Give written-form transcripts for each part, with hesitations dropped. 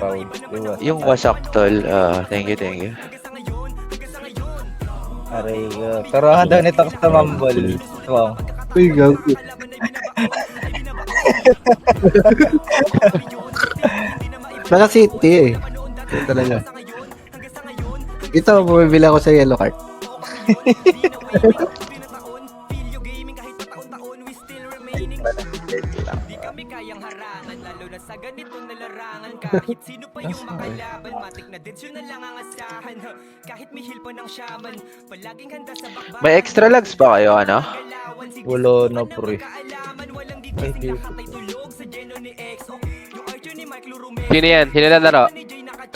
Paul. Yung wasak tol. Thank you, thank you. Aray ko. Turuan daw nito sa mambol. Wow. Uy, gago. Naka-city eh. Ito talaga. Ito, bumibili ako sa yellow card. Kahit sino pa yung makalaban, matik na din yun na lang ang asahan. Kahit mihil pa ng shaman, palaging handa sa bakbakan. May extra lags ba kayo, ano? Wala na pre. Ay, tulog sa geno ni EXO. Yung Archer ni Mike Lurumeo. Sino yan? Sino lalaro?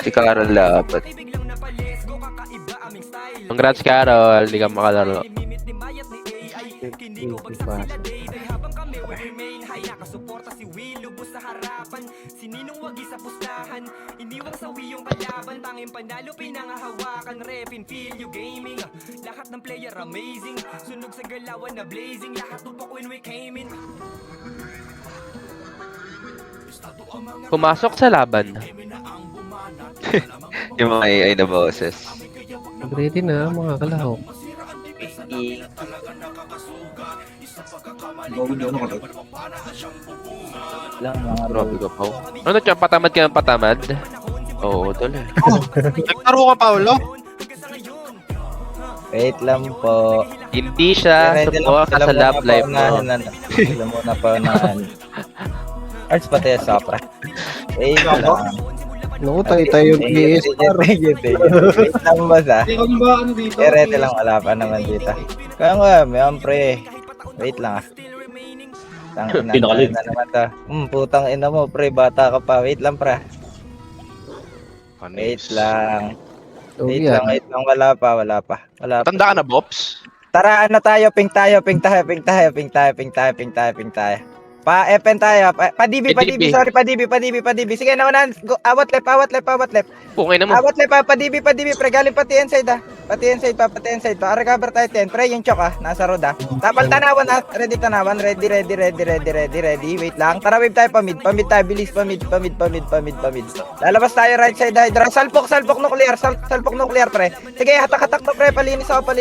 Si Carol dapat. Biglang napalesgo, kakaiba aming style. Congrats, Carol. Hindi ka makalaro. Limit ni Mayat ni AI. Kinigo bagsak sila day-day habang kami will remain high. Nakasuporta si Will, lubos sa harapan. Si Ninong wagi sa pustahan. Iniwang sawi yung kalaban. Tanging panalo, pinangahawakan. Repin, feel you gaming. Lahat ng player amazing. Sunog sa galawan na blazing. Lahat tupok when we came in. Pumasok sa laban. Yung mga AI na boses. Ready na, mga kalahok. Lang mga Grabe ka, Pao. Ano siya? Patamad ka ng patamad? Oo, tol eh. Naglaro ka, Paolo? Wait lang po. Hindi siya sumuha ka sa love life mo. Alam mo na pa unahan. Arts pati sa Sopra. Wait lang. Naku, tayo yung PS4. Wait lang ba sa? Ikaw ba ano dito? Rete lang, wala pa naman dito. Kaya nga, may pre. Wait lang ah. Pinakalit na naman to. Putang ina mo, pre. Bata ka pa. Wait lang, pre. Wait lang. Wait lang. Wala pa. Tanda ka na, Bops? Tara, ano tayo? Ping tayo. Pa-FN tayo. Pa-DB. Sorry, pa-DB. Sige, naunahan. Awat left. Pungay naman. Awat left, pa-DB. Pre, galing pati inside ah. Pati inside pa. Recover tayo 10. Pre, yung chok ah. Nasa road ah. Tapal tanawan ah. Ready tanawan. Ready. Wait lang. Tara, wave tayo pa-mid tayo. Bilis, pa-mid. Lalabas tayo right side Hydra. Salpok nuclear, pre. Sige, hatak to, pre. Palinis ako.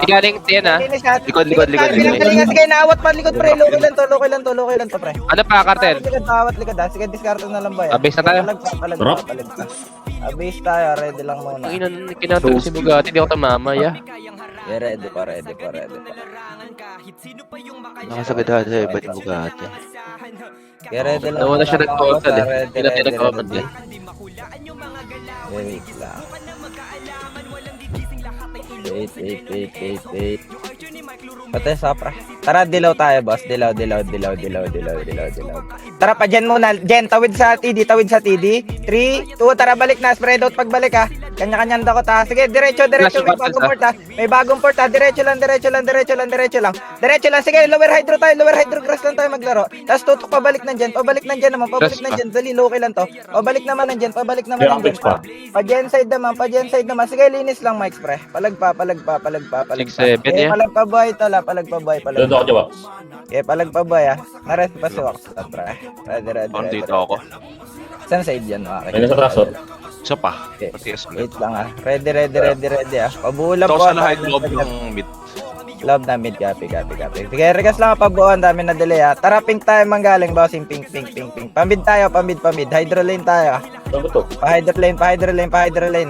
Galing yan ah. Likod. Sige, naawat pa likod, pre. Lukay lang to, pre. Ano pa, Cartel? Likod ah. Sige, discard na lang ba yan? Abase na tayo. Palag pa. Abase tayo, ready lang muna. Ang kinatulog si Bugatti, hindi ako tamama, ya. Yeah, ready pa. Nakasagad ha sa iba ni Bugatti. Yeah, ready lang. Nawala siya nag-total eh. Hindi na pinag-comment eh. Wait lang. Wait. Patay Sopra. Tara, dilaw tayo, boss. Dilaw. Tara pa dyan muna. Jen, tawid sa TD. 3, 2, tara, balik na. Spread out pagbalik ha. Kanya-kanyang dakot ha. Sige, diretso. May bagong port ha. Diretso lang. Sige, lower hydro grass lang tayo maglaro. Tapos tutok pabalik nandyan naman. Dali, low lang to. Pabalik naman nandyan. Pa Jen side naman. Sige, linis lang, Mike, pre. Palag pa. 6-7 yan. Palag pa boy. Doon ako, Jawa. Palag pa boy ha. Nares pa sa wax. Ready. Dito ako. Saan side yan, May mga nasa traso. Isa pa. Okay. Matigas mo. Wait lang ah. Ready ah. Pabulap Ito po. sa lahat loob ng mid. Love na mid. Copy. Sige, regas lang pabuuan. Dami na delay ah. Tara, pink tayo manggaling. Bossing pink. Pamid tayo. Hydro lane tayo ah. Saan ba to? Pa-hydro lane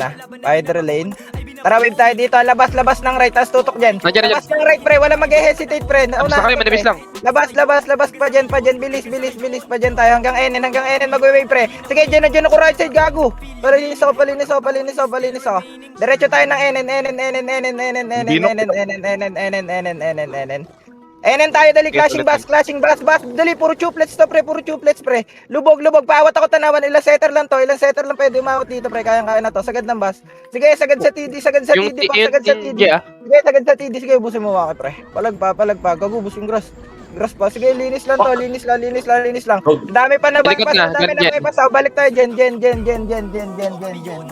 ah. Pa-hydro lane. Tara, wave tayo dito. Labas ng right. Tapos tutok dyan. Nandiyan. Labas ng right, pre. Wala mag-hesitate, pre. Basta kayo, manibis lang. Labas pa dyan. Bilis pa dyan tayo. Hanggang NN. Mag-wave, pre. Sige, dyan ako right side, gago. Palinis ako. Diretso tayo ng NN. NN tayo, dali. Clashing bass. Dali, puro chuplets, pre. Lubog. Paawat ako tanawan. Ilang setter lang pwede umawat dito, pre. Kaya na to. Sagad ng bass. Sige, sagad sa TD. Sagad sa TD. Sige, sagad sa TD. Sige, ubusin mo waki, pre. Palag pa. Gagubos yung grass pa. Sige, linis lang. Dami pa na back pass. Dami na may pass. Balik tayo. Jen. Geng.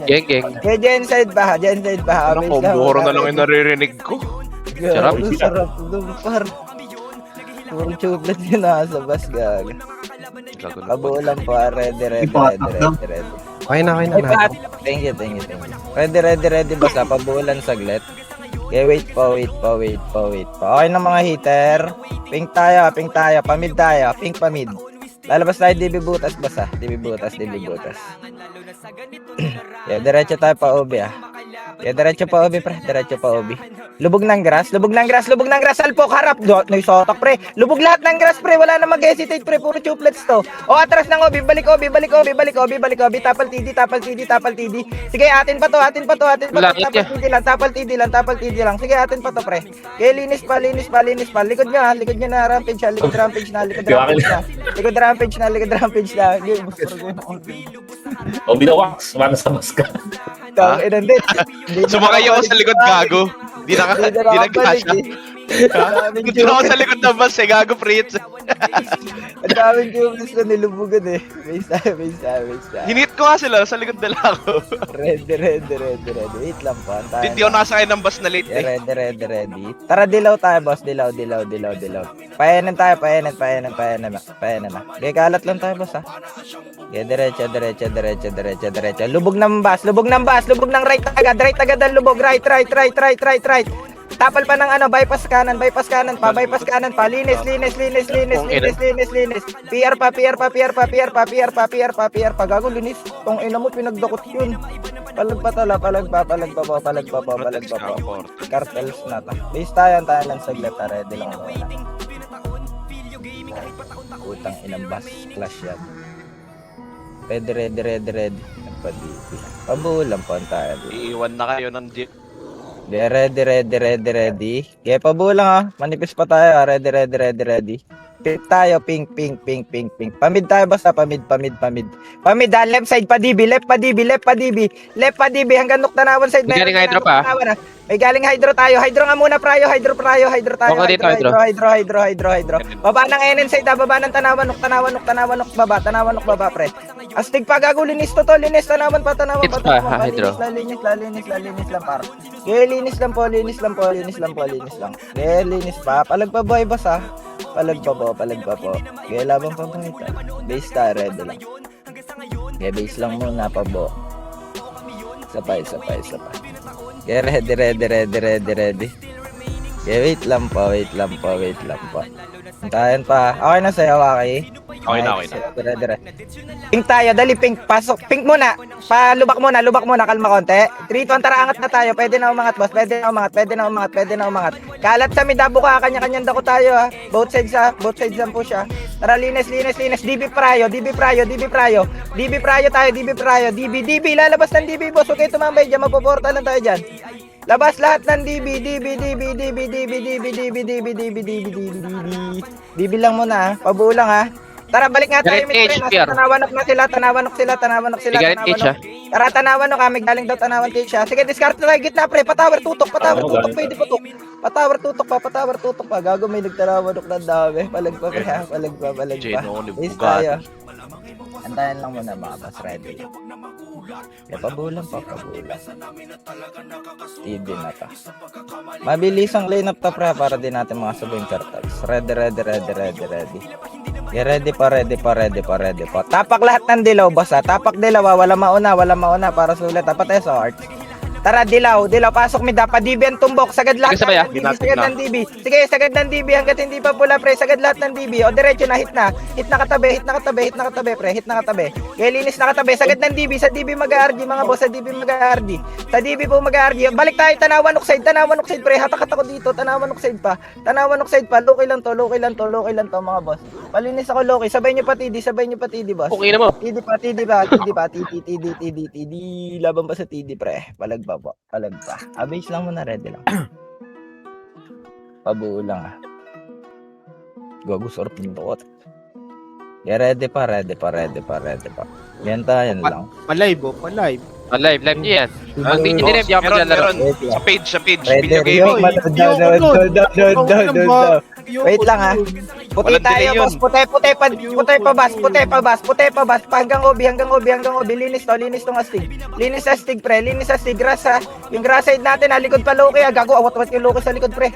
Okay, Jen side ba? Parang kumburo na lang yung naririnig ko. Sarap. Par. Puro chuplet yun nasa bus, gag. Pabulan po, ready, ready, ready, ready, ready. Okay na Ay, natin. thank you. Ready, ready, ready, basta pabulan saglit. Okay, wait po. Okay na mga hitter. Pink tayo, pamid tayo, pink pamid. Lalabas tayo, DB butas basta. DB butas. Yeah, diretso tayo pa OB Yeah, diretso pa OB pre, diretso pa OB. Lubog ng grass. Salpok, harap. Naisotok pre. Lubog lahat ng grass pre, wala na mag-hesitate pre, puro chuplets to. O, atras ng OB, balik OB. Tapal TD. Sige, atin pa to. Tapal TD lang. Sige, atin pa to pre. Kaya linis pa. Likod nyo na, rampage na. Likod rampage na. Game, O, binawax. Para sa maska. Sumakay ako sa likod, gago. Di nagkasya. Hindi ako sa likod ng bus, gago, Fritz. Ang daming cubes na nilubugan eh. Base tayo. Hinit ko nga sila, sa likod nila ako. Ready. Wait lang po. Hindi ako nakasakay ng bus na late eh. Ready. Tara, dilaw tayo, boss. Dilaw. Payanan tayo. Okay, kalat lang tayo, boss, ha. Okay, diretso. Lubog ng right agad ang lubog. Right. Tapal pa ng bypass kanan pa. Linis. PR pa. Gago, linis. Tong ina mo, pinagdakot yun. Palag pa. Cartels na ta. Base tayo lang saglit. Ready lang ako na. Utang inang bus. Clash yan. Ready. Pabulan po ang tayo. Iiwan na kayo ng jeep. Ready. Kaya pabulang ha. Manipis pa tayo. Ready. Pink tayo. Pink. Pamid tayo basta. Pamid ha. Left side pa DB. Left pa DB. Hanggang Nuktanawan side. May galing hydro pa. May galing hydro tayo. Hydro nga muna prayo. Hydro tayo. Okay dito, hydro. Baba ng NN side. Baba ng Tanawan. Baba. Tanawan baba pre. Astig pa gago. Linis to. Tanawan pa. It's pa, hydro. Linis lang par. Okay, linis lang po. Okay, linis pa. Palag pa boy boss ha. Palag pa po. Okay, labang pa po ito. Base tayo, ready lang. Okay, base lang muna pa po. Sapay. Okay, ready. Okay, wait lang po. Hintayin pa. Okay na sa'yo, Waki? Okay na. Ready. Pink tayo, dali pink. Pasok. Pink muna. Lubak muna. Kalma konti. 3-2, tara, angat na tayo. Pwede na umangat, boss. Pwede na umangat. Kalat sa midabo ka. Kanya-kanyang dako tayo, ha. Both sides lang po siya. Tara, linis. DB prayo tayo. DB. Lalabas ng DB, boss. Okay, tumambay dyan. Mapoporta lang tayo dyan. Labas lahat ng DB. DB lang muna, ha. Pabulang, ha. Tara, balik nga tayo. Tanawanok sila. Tara, tanawanok kami. Galing daw tanawan kayo siya. Sige, discard na tayo. Gitna, pre. Patower tutok. Pwede putok. Patower tutok pa. Gago, may nagtanawanok na dami. Palag pa. Base tayo. Antayan lang muna mga boss. Ready. Pabulang. TD na ta. Mabilis ang lineup ta pre para din natin mga subing turtles. Ready. Ready pa. Tapak lahat ng dilaw boss ha. Tapak dilaw, wala mauna para sulit. Tapat tayo sa art. Tara, dilaw, pasok mida pa DB ang tumbok, sagad lahat ng DB, sagad ng DB hangga't hindi pa pula pre, sagad lahat ng DB, o diretso na, hit na katabi pre, kaya linis na katabi, sagad ng DB, sa DB mag-RG mga boss, sa DB po mag-RG, balik tayo, tanawan oxide pre, hatak ako dito, tanawan oxide pa, loki lang to mga boss, palinis ako loki, sabay nyo pa TD boss, Okay na mo. TD pa, laban pa sa TD pre, palag pa. Abase lang muna, ready lang. Pabuo lang ah. Gago, sarap yung tukot. Yeah, ready pa. Yan lang. Palive. Live niya yan. Ang di nyo din, di ako maglalaro. Meron. Sa page. Ready, Video gaming. Wait lang ha. Puti Walang delay tayo, yun. boss. Puti pa bas. Pa hanggang obi. Linis tong astig. Linis astig, pre. Grass ha. Yung grass side natin, ha. Likod pa Loki, ha. Gago, awat yung Loki sa likod, pre.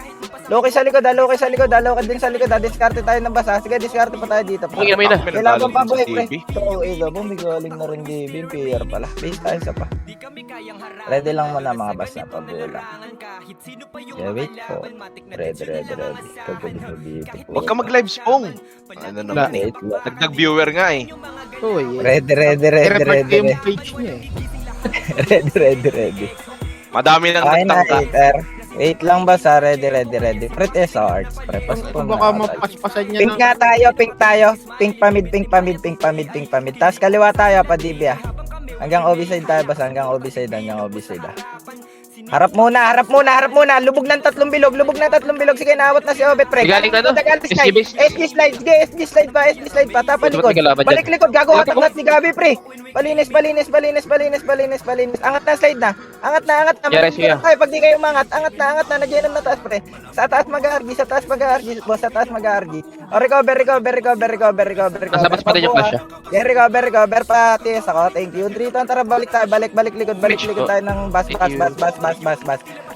Loki sa likod, Loki sa likod, Loki din sa likod, diskarte tayo ng basa. Sige, diskarte pa tayo dito. Uy, may na. Kailangan pa boy, pre. TV. So, bumigaling na rin DB, PR pala. Base tayo sa pa. Ready lang muna mga basa, pabula. Yeah, wait po. Ready. Huwag ka mag-live spong. Ano naman eh. Wait lang. Dagdag viewer nga eh. Uy, Ready. i-report ko yung page niya eh. Ready. Madami nang Okay na, nagtangka. hater. Wait lang ba sa ready. Pre sa arts. Pre, pasok Kung mo baka na. mapaspasan niya Pink nga tayo. Pink pamid. Tapos kaliwa tayo, pa DB ah. Hanggang OB side tayo basta, hanggang OB side ah. Harap muna. Lubog ng tatlong bilog. Sige, naawat na si Obet, pre. Galing na, no? SG slide pa. Tapa likod. Balik likod, gago hatak ni Gabi, pre. Palinis. Angat na slide na. Angat na. Yes, yeah. Ay, pag di kayo umangat, angat na. Nandiyan na taas, pre. Sa taas mag-argi. Boss, sa taas mag-argi. O, recover. Nasa bas pa din yung flash, ah. Yeah, recover pa. Tis ako. Thank you. Triton, tara, balik tayo. Balik likod tayo ng bus.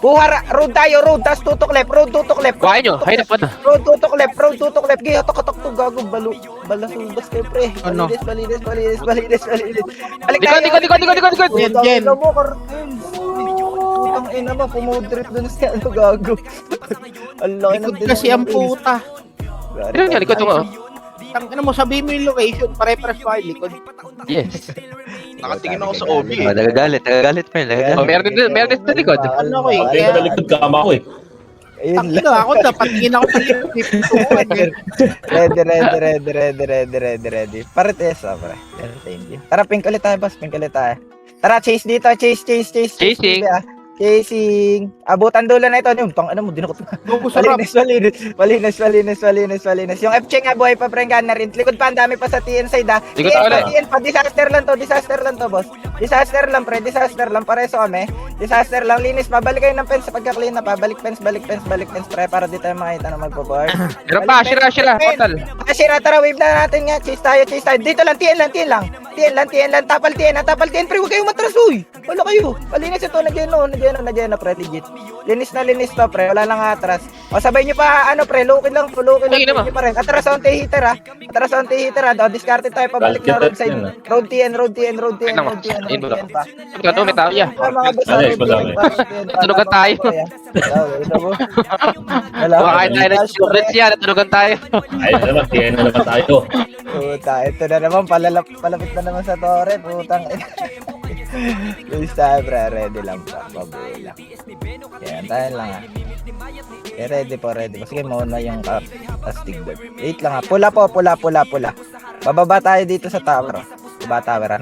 Kuha, road tayo, tas tutok left. Kuhain nyo. Hay na pa na. Road tutok left. Gaya, hatak to, gago, balasubas kayo, pre. Ano? Balinis. Balik tayo. Likod. Jen. Mo, Cartel. Ang ina mo, pumudrip dun sa ano, gago. Ang laki ng Likod kasi ang puta. Ano nga, likod mo. Tangina mo, sabihin mo yung location, pare-pares pa yung likod. Yes. Nakatingin ako sa OB eh. Nagagalit pa yun. Oh, meron din sa likod. Ano ko eh, Kaya kaya... nalikod kama ko eh. Ayun lang. Tangina, ako dapat tingin ako sa likod. Ready. Parites, pre. Thank you. Tara, pink ulit tayo, boss. Tara, chase dito. Chasing. Chasing. Abutan dulo na ito. Yung tang ano mo, dinukot mo. Palinis. Yung FC nga, buhay pa, pre, na rin. Likod pa, ang dami pa sa TN side, ha. Likod pa ulit. TN pa, disaster lang to, boss. Disaster lang, pareso kami. Disaster lang, linis pa. Balik kayo ng fence pagka-clean na pa. Balik fence, pre, para di tayo makita na magpo-board. Meron pa, Shira. Portal. Shira, tara, wave na natin nga. Chase tayo. Dito lang, TN lang. Tapal TN, pre, huwag kayong matras, uy. Wala kayo. Palinis ito, nandiyan na, pre, legit. Linis to, pre, wala lang atras. O, sabay nyo pa, ano, pre, low kill lang, Ay, naman. pa rin. Atras on hitter, ha. O, discard tayo, pabalik na road side. Road TN pa. Ito, may tao, yeah. Mga boss, Madami, road TN pa. Tunugan tayo. Kumakain tayo ng chocolates yan. Tunugan tayo. Ayun na naman, tiyan na naman tayo. Puta, ito na naman, palapit na naman sa tore, putang ina. Luis tayo, pre, ready lang pa, babula. Yan, tayo lang ha. Ready po. Sige, mauna yung astig bird. Wait lang ha, pula. Bababa tayo dito sa tower.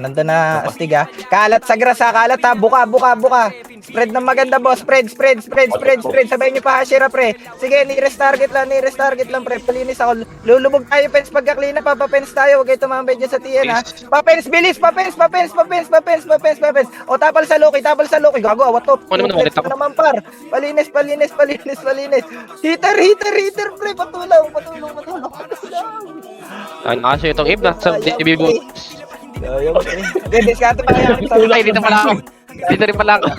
Nandun na astig ha. Kalat sa grass ha, buka. Spread ng maganda, boss. Spread. Sabayin nyo pa, Hashira, pre. Sige, nearest target lang, pre. Palinis ako. Lulubog tayo, fence pagka-clean na. Papapens tayo. Huwag kayo tumambay dyan sa TN, ha. Papens, bilis. Papens. O, tapal sa Loki. Gago, awat to. Ano naman, ulit ako. Naman, par. Palinis. Heater, pre. Patulaw. Ay, nakaso itong Ib na sa DB boot. Diskarte pa kaya. Ay, dito pala ako. Dito rin pala ako.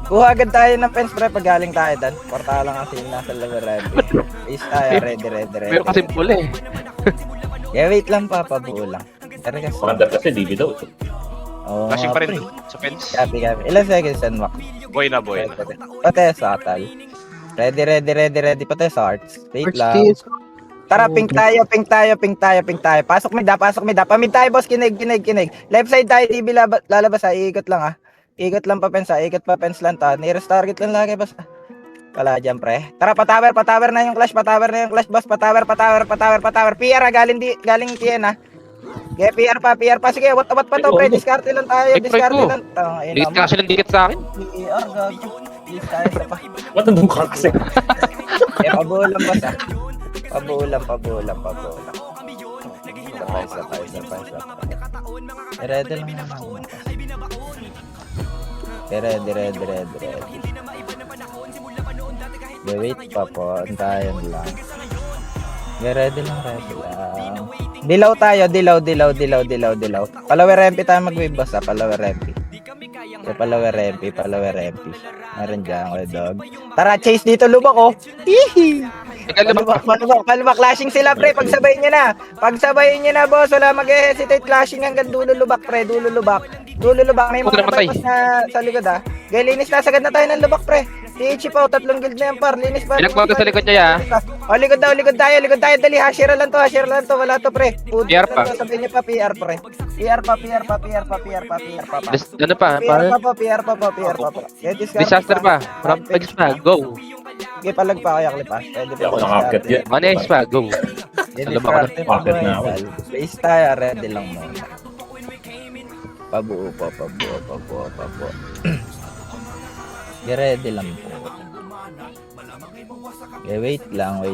Kuha agad tayo ng fence, pre, pag galing tayo doon. Porta lang kasi nasa level ready. Is tayo, ready. Pero kasi pula eh. Yeah, wait lang pa, pabuo lang. Pero kasi, Maganda kasi, DB daw. oo Flashing nga, pa rin pre. sa fence. Copy. Ilan seconds and walk? Boy na. Pati sa atal. Ready. Pati sa arts. Wait lang. Tara, pink tayo. Pasok mid. Pamid tayo, boss. Kinig. Left side tayo, DB lalabas ha. Iikot lang ha. Ikot pa fence lang to. Nearest target lang lagi, boss. Wala dyan, pre. Tara, patower na yung clash, boss. Patower. PR ha, galing TN ha. Okay, PR pa. Sige, what pa to, pre. Discard lang tayo. Dikit ka kasi ng dikit sa akin. PR, gago. Please tayo sa pa. Ba't nandun ka kasi? Pabuulan, boss ha. Pabuulan. Sabay. Ready lang naman. Ready. Wait pa po, antayan lang. Ready lang. Dilaw tayo. Palawer MP tayo mag-wave, boss ha. Palawer MP. Palawer MP. Meron dyan, kuya dog. Tara, chase dito, lubak, oh. Hihi! Palubak, clashing sila, pre. Pagsabayin nyo na. Pagsabayin nyo na, boss. Wala mag-hesitate. Clashing hanggang dulo lubak, pre. Dulo lubak. May mga Namatay. bypass na sa likod, ah. Gaya, linis na. Sagad na tayo ng lubak, pre. TH pa, 3 guild na yan, par. Linis pa. Pinagpunta sa likod niya, O, likod tayo. Dali, hashira lang to. Wala to, pre. PR pa. Sabihin niya pa, PR, pre. PR pa. Ano pa? PR pa. Kaya Disaster pa. Rampage pa. Go. Okay, palag pa kaya klipa. Pwede Hindi ako nakakit yan. Manes pa. Go. Alam ako na. Bakit na ako? Base tayo, ready lang muna. Pabuo. Okay, ready lang po. Okay, wait lang.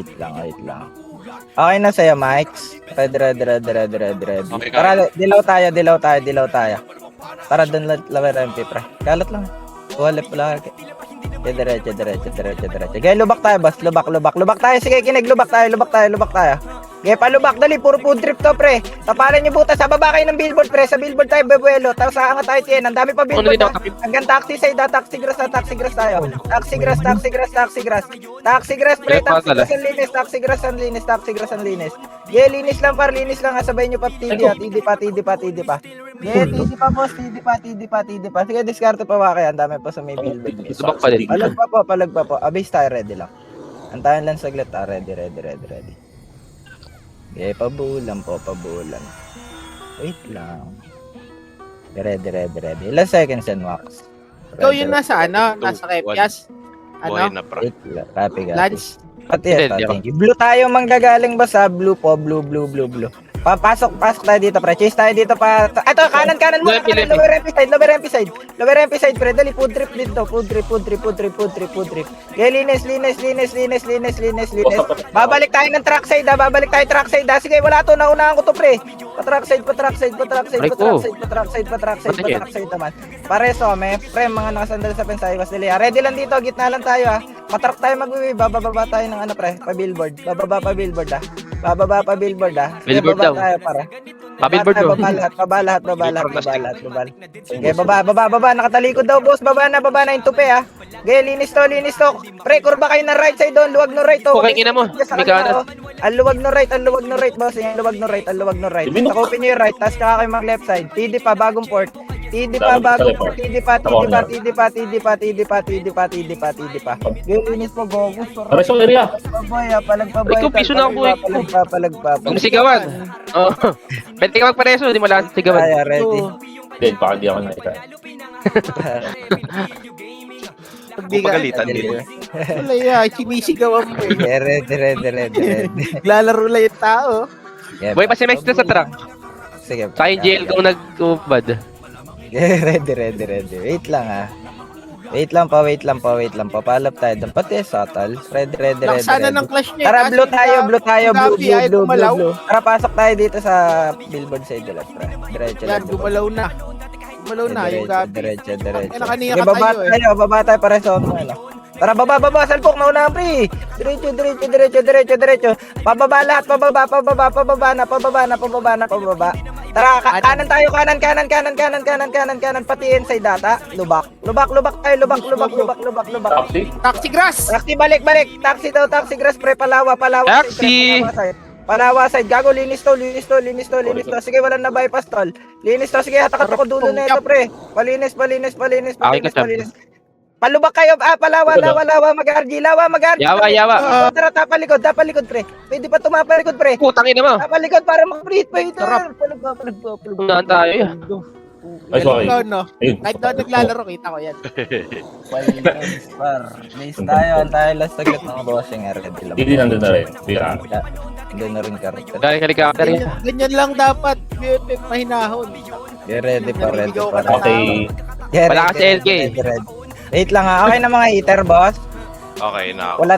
Okay na sa'yo, Mikes. Ready. Okay, Tara, dilaw tayo. Tara, dun lower MP, pre. Kalat lang. Walip lang. Okay, diretso. Okay, lubak tayo, boss. Lubak tayo. Sige, kinig, lubak tayo. Okay, palubak, dali. Puro food trip to, pre. Tapalan nyo butas. Sa baba kayo ng billboard, pre. Sa billboard tayo, bebuelo. Tapos sa angat tayo, tiyan. Ang dami pa billboard, ha. Hanggang taxi side, ha. Taxi grass tayo. Taxi grass, pre. Taxi grass ang linis. Yeah, linis lang, par. Sabay nyo pa, TD pa. Yeah, TD pa. Sige, diskarte pa ba kaya? Ang dami pa sa may billboard. Subak pa din. Palag pa po. Abis tayo, ready lang. Antayin lang saglit, ha. Ready. Okay, pabulan. Wait lang. Ready. Ilang seconds and wax? Ikaw yun nasa nasa Kepias. Buhay na, pra. Wait lang. Copy. Lunch. Pati Hindi, thank you. Blue tayo manggagaling ba sa blue po? Blue. Pasok tayo dito, pre. Chase tayo dito pa. Ito, kanan mo. Lower MP side, pre. Dali, food trip dito. Food trip. Okay, linis. Babalik tayo ng track side, ha. Sige, wala to. Naunahan ko to, pre. Pa-track side naman. Pareso, pre, mga nakasandal sa pensay. Dali, ha. Ready lang dito. Gitna lang tayo, ha. Matruck tayo mag-uwi. Bababa tayo ng pre. Pa-billboard. Bababa pa billboard, ha. Billboard daw. Tayo para. Pa-billboard daw. Baba lahat. Okay, baba. Nakatalikod daw, boss. Baba na yung tupi, ha. Okay, linis to. Pre, kurba kayo na right side doon. Luwag no right, to. Okay, ina mo. May kanan. Ang luwag no right, boss. Ang luwag no right. Sakupin nyo yung right, tapos kaka kayo mag left side. TD pa, bagong port. TD pa. Yung linis mo, go. Pareso area. Palag. Ikaw, piso na ako, Palag. Gumisigawan. Oo. Pwede ka magpareso. Hindi mo lang sigawan. Kaya, ready. Hindi, baka di ako nakita. Pagalitan din. Wala yan, sinisigawan mo eh. Okay, ready. Naglalaro lang yung tao. Yeah, Boy, pa si Max na sa truck. Sige. Sa akin, jail kung nag-ubad. Ready. Wait lang, ha. Wait lang pa. Palap tayo doon. Pati satal. Ready. Nakasana ng clash niya. Tara, blue tayo. Gabi, Blue. gumalaw. Tara, pasok tayo dito sa billboard side ulit, pre. Diretso Yan, lang. gumalaw na yung gabi. Diretso. Kanina Sige, ka tayo baba tayo para sa ano. Tara, baba, salpok na una, pre. Diretso. Pababa lahat, pababa na. Tara, kanan tayo, kanan, pati inside data. Lubak tayo, lubak. Taxi. Taxi grass. Taxi, balik. Taxi grass, pre, palawa. Taxi! Palawa side, gago, linis to. Sige, wala na bypass, tol. Linis to, sige, hatak ko dulo na ito, pre. Palinis. Palubak kayo, palawa, mag-RG. Yawa. Tara, tapalikod, pre. Pwede pa tumapalikod, pre. Putang ina mo. Tapalikod para mag-breathe pa ito. Sarap. Palag. Unaan tayo. Ay, sorry. No. Ayun. Kahit doon naglalaro, kita ko yan. Base tayo, last saglit ng bossing, ready lang. Hindi nandun na rin. Hindi ka. Doon na rin karakter. Galing helicopter yun. Ganyan lang dapat. BFF mahinahon. Ready pa. Okay. Wala ka sa LK. Ready. Wait lang, ha. Okay na mga eater, boss. Okay na ako. Pula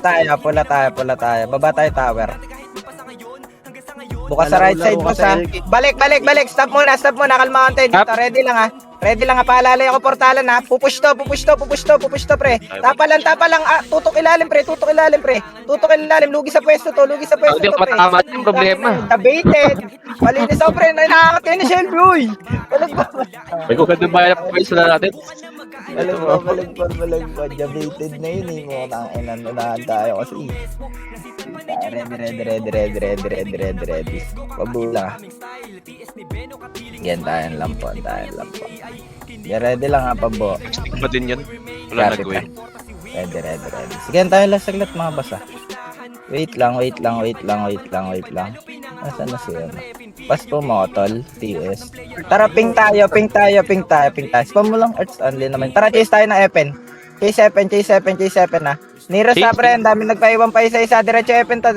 tayo. Baba tayo tower. Bukas sa right side, boss, ha. Balik. Stop muna. Kalmahan tayo dito. Ready lang, ha. Paalalay ako portalan, ha. Pupush to, pre. Tapalan. Tutok ilalim, pre. Lugi sa pwesto to, Hindi pre. ko matama yung problema. Debated. Malinis ako, pre. Nakakatin na shell, bro. May ko. Ganda ba yung pwesto na natin? Balag pa. Jabated na yun eh. Mga tanginan, unahan tayo kasi. Ready. Pabula. Yan, tayo lang po. Yan, ready lang ha, Pabo. Stigma din yun. Wala Copy, nag-win. Ready. Sige, tayo lang saglit mga basa. Wait lang. Nasaan na siya? Pas po mo, tol. TS. Tara, ping tayo. Spam mo lang arts only naman. Tara, chase tayo na Epen. Chase 7 na. Niro sa pre, ang dami nagpaiwan pa isa. Diretso Epen to.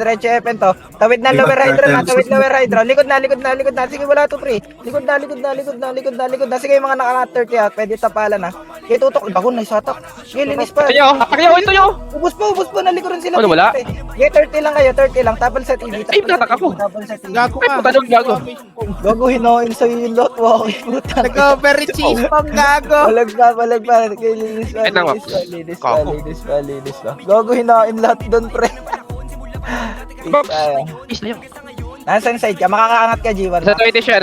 Tawid na lower hydro na. Likod na. Sige, wala to pre. Likod na. Sige, mga naka-30 ha. Pwede tapalan ha. Kaya tutok. Bakon na isatak. Sige, linis pa. Tayo! Ito nyo! Ubus po. Nalikuran sila. Ano, wala? Sige, 30 lang kayo. Tapal sa TV. Ay, natak ako. Tapal sa TV. Gago Ay, ka. puta doon, gago. Gago, hinoin sa'yo yung lot. Walkie, puta. Nag-over cheese pang gago. Balag pa. Okay, linis pa. Ay, tama. Linis pa. Gago, hinain lahat doon, pre. Box. Tayo. Is na yun. Nasaan side ka? Makakaangat ka, G1. Nasa 20 siya.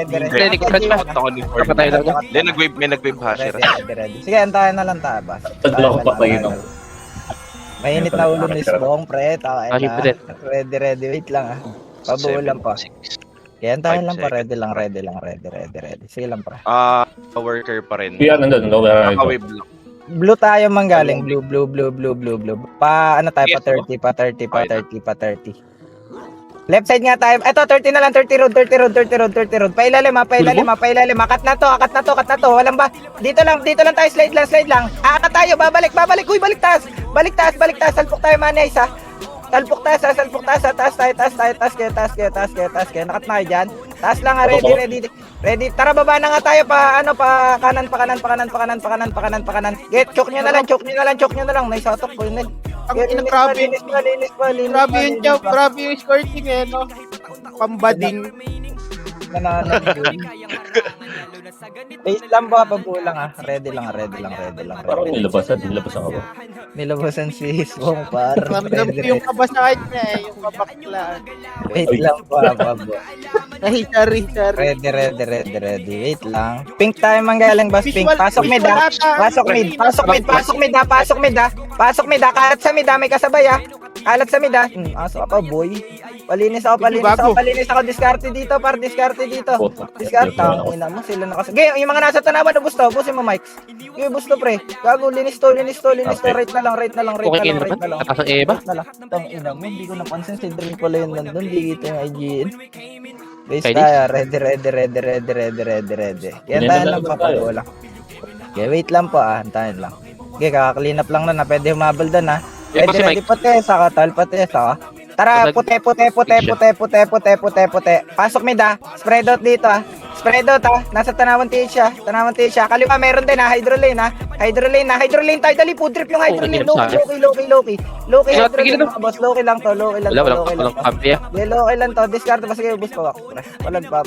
Dire. Hindi, stretch pa. Ako ni Ford. Kapatay lang. Hindi, may nag-wave hasher. Ready. Sige, antayin na lang tayo, ba? Tagla ko papainom. Mainit na ulo ni Sbong, pre. Tayo Ah, syempre. na. Ready. Wait lang, ah. Pabulan pa. Kaya antayin lang pa. Ready lang. Sige lang, pre. Worker pa rin. Kaya nandun, no? Naka-wave lang. Blue tayo manggaling. Blue. Pa, ano tayo? Yes, Pa 30. Left side nga tayo. Eto, 30 na lang. 30 road. Pailalim. Akat na to. Walang ba? Dito lang tayo. Slide lang. Akat tayo. Babalik. Uy, balik taas. Salpok tayo, Manay, ha. Salpok taas. Taas kayo. Nakat na kayo dyan. Taas lang, ha. Ready. Tara, baba na nga tayo pa kanan. Get, choke nyo na lang. Naisatok ko yun. Ang grabe. Grabe yun, Chow. Grabe yung skirting eh, no? Pambading. Base lang ba, pabulang ha. Ready lang. Parang nilabasan ako. Nilabasan si Swong par. Ramdam ko yung kabasahan niya eh, yung kabaklaan. Wait lang po, Pabo. Ay, sorry. Ready. Wait lang. Pink tayo manggaling, bas pink. Pasok mid ha. Pasok mid ha. Kalat sa mid ha. May kasabay ha. Aso ka pa, boy. Palinis ako. Diskarte dito. Diskarte. Ina mo, sila nakasabay. Gaya, yung mga nasa tanawan, ubus to. Ubusin mo, Mike. Gaya, ubus to, pre. Gago, linis to. Right na lang. Okay, naman. Atas ang Eva. Tang ina mo, hindi ko napansin si Dream pala yun nandun. Hindi ito yung IGN. Base Ready? tayo. Ready. Kaya tayo lang papagola. Okay, wait lang po ah. Antayin lang. Okay, kaka-clean up lang na. Pwede humabal doon ha. Ready, patesa ka, tol. Patesa ka. Tara, puti. Pasok mid ha. Spread out dito ha. Nasa Tanawan TH siya. Kaliwa meron din ha. Hydro lane tayo. Dali, food trip yung hydro lane. Loki. Hydro lane mga boss. Loki lang to. Walang kampi ah. Loki lang to. Discard pa. Sige, ubus pa. Palag pa.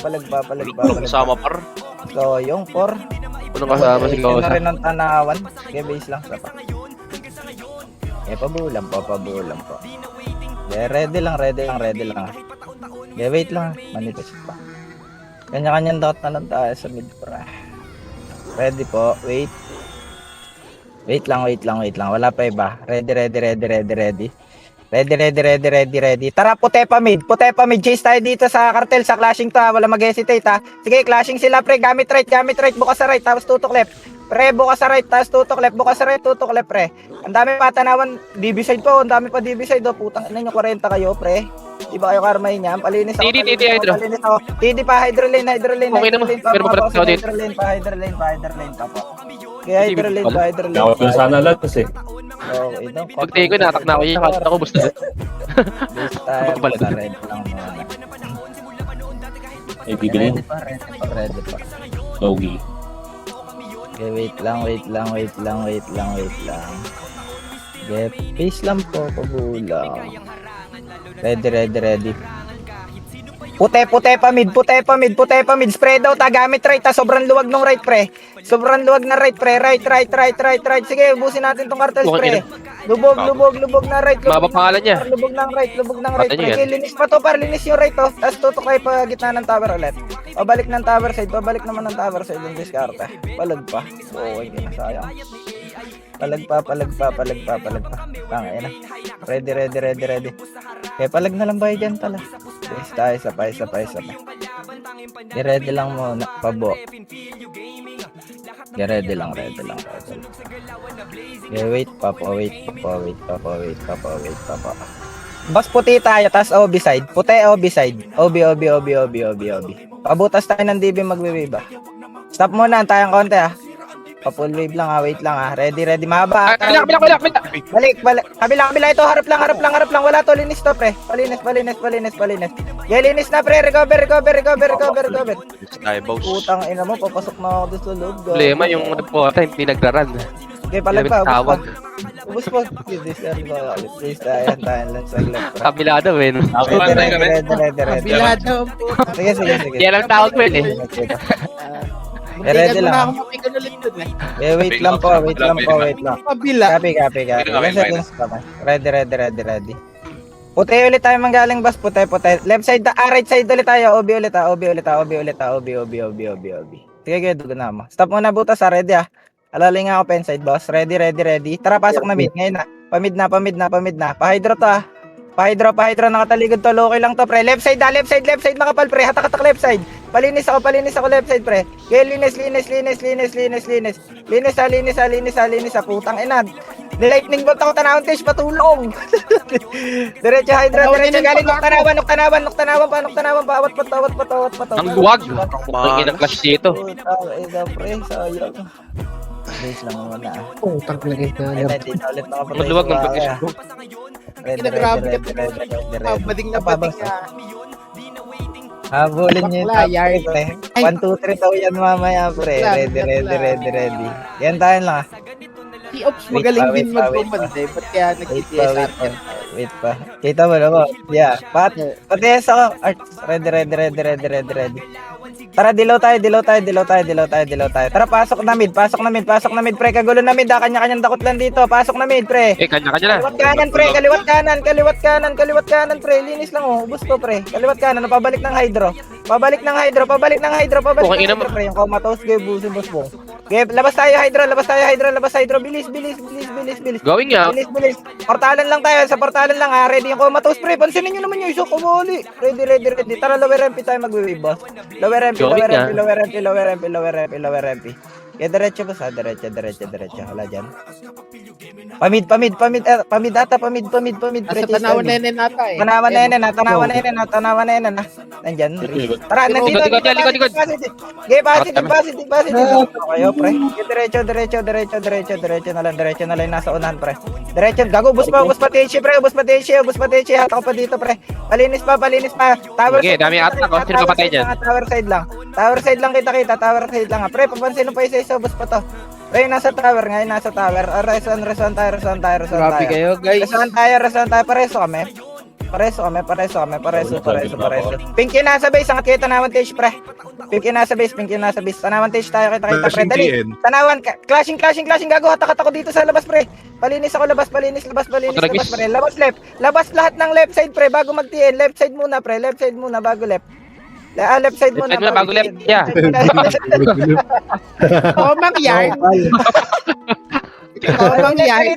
Kasama par. So, yung 4. Unang kasama si Ito na Kosa. rin ang Tanawan. Okay, base lang. Sapa. Pabulan po. Ready lang. Wait lang. Manifest pa. Kanya-kanyang dot na lang tayo sa mid pra. Ready po. Wait lang. Wala pa iba. Ready. Tara, puti pa mid. Chase tayo dito sa cartel, sa clashing to ha. Wala mag-hesitate ha. Sige, clashing sila pre. Gamit right. Bukas sa right, tapos tutok left. Pre, bukas sa right, tapos tutok left. Pre. Ang dami pa tanawan. DB side po. Ang dami pa DB side. Putang ina nyo, 40 kayo, pre. Di ba kayo karmahin niyan? Palinis ako. Hydro. TD pa, hydro lane. Okay naman. Pero paparat ako dito. Hydro lane pa po. Kaya hydro lane. Dapat ko sana lahat kasi. Okay, no. Pag-take ko, natak na ako yung kakita ko. Basta. Base tayo. Pagkapalit. Red lang muna. Ay, bibilin. Ready pa. Logi. Okay, wait lang. Okay, pace lang po, pabulang. Ready. Puti pa mid. Spread out, gamit right, sobrang luwag ng right, pre. Right. Sige, ubusin natin tong cartel, pre. Lubog na right. Maba pangalan niya. Lubog ng right. Patan niyo yan. Okay, linis pa to, linis yung right to. Tapos tutok kayo pa gitna ng tower ulit. Pabalik ng tower side, pabalik naman ng tower side yung diskarte. Palag pa. Oo, hindi na sayang. Palag pa. Tangay na. Ready. Okay, palag na lang ba dyan tala? Yes, tayo, isa pa. I-ready lang muna, pabo. Ready lang. Okay, wait pa po. Boss, puti tayo, tas OB side. Puti OB side. OB. Pabutas tayo ng DB magbe-wave ah. Stop muna, tayong konti ah. Pa-full wave lang ah, wait lang ah. Ready, mahaba. Kabila. Balik. Kabila ito, harap lang. Wala to, linis to pre. Palinis. Yeah, linis na pre, recover. Tayo, boss. Putang ina mo, papasok na ako doon sa loob. Problema yung nagpuwata, hindi nagraran. Okay, palag pa. Tawag. Ubus po. This please, tayo lang sa left. Kabila daw eh. Ready. Kabila daw po. Sige. Yan ang tawag ko eh. Ready lang. Ako mapigan ulit dun eh. Wait lang po. Kabila. Copy. Ilang seconds pa ba? Ready. Puti ulit tayo manggaling, boss. Puti. Left side, right side ulit tayo. OB ulit. Sige, dugo na mo. Stop muna butas ha, ready ah. Alaling ako pen side, boss. Ready. Tara, pasok na mid. Ngayon na. Pamid na. Pa-hydro to ah. Pa-hydro. Nakataligod to. Okay lang to, pre. Left side makapal, pre. Hatak left side. Palinis ako left side, pre. Okay, linis. Linis. Putang ina. Lightning bolt ako, tanawang tish, patulong. Diretso hydra, galing nukta-nawan, awat pa. Ang luwag. Ang inang clash dito. Pre, sayang. Base lang muna. Putang lagay na. Ready na ulit ako. Ang luwag ng pag-isip ko. Grabe ka. Bading na. Habulin niyo yung Bakla, top yard. pre. 1, 2, 3 daw yan mamaya, pre. Ready. Yan tayo lang ah. Si Ops Wait magaling pa, din wait pa, mag-command eh. Ba't kaya nag-TTS Wait pa. Kita mo na ko. Yeah. Pati ako. Arts. Ready. Tara, dilaw tayo. Tara, pasok na mid, pre. Kagulo na mid, kanya-kanyang dakot lang dito. Pasok na mid, pre. Kanya-kanya na. Kaliwat kanan, pre. Linis lang oh. Ubus ko, pre. Kaliwat kanan, pabalik ng hydro. Pabalik ng hydro, pre. Yung comatose, gay busin, boss bong. Okay, labas tayo hydro. Bilis. Going nga. Bilis. Portalan lang tayo, sa portalan lang ha. Ready yung comatose, pre. Pansinin nyo naman yung isok, kumuli. Ready. Tara, lower MP tayo mag-wave, boss. Lower MP. Kaya diretso boss ha, diretso. Wala dyan. Pamid ata, pamid. Nasa tanawan na yun ata eh. Tanawan na yun na. Nandyan. Tara, nandito. Likod. Okay, positive. Kayo, pre. Diretso na lang. Nasa unahan, pre. Diretso. Gago, bus pa THC, pre. Bus pa THC. Hatak ko pa dito, pre. Palinis pa. Tower Sige, dami atak ako. Sino papatay dyan? Tower side lang kita. Tower side lang. Pre, papansin mo pa isa bus pa to. Pre, nasa tower. Reson tayo. Grabe kayo guys. Reson tayo. Pareso kami. Pinky nasa base, ang kita tanawan tage, pre. Pinky nasa base. Tanawan tage tayo, kita, pre. Dali. Tanawan, clashing, gago. Hatak ako dito sa labas, pre. Palinis ako, labas, pre. Labas lahat ng left side, pre, bago mag-TN. Left side muna, bago left. Left side muna. Bago left. Yeah. Tomang yard. Tomang yard.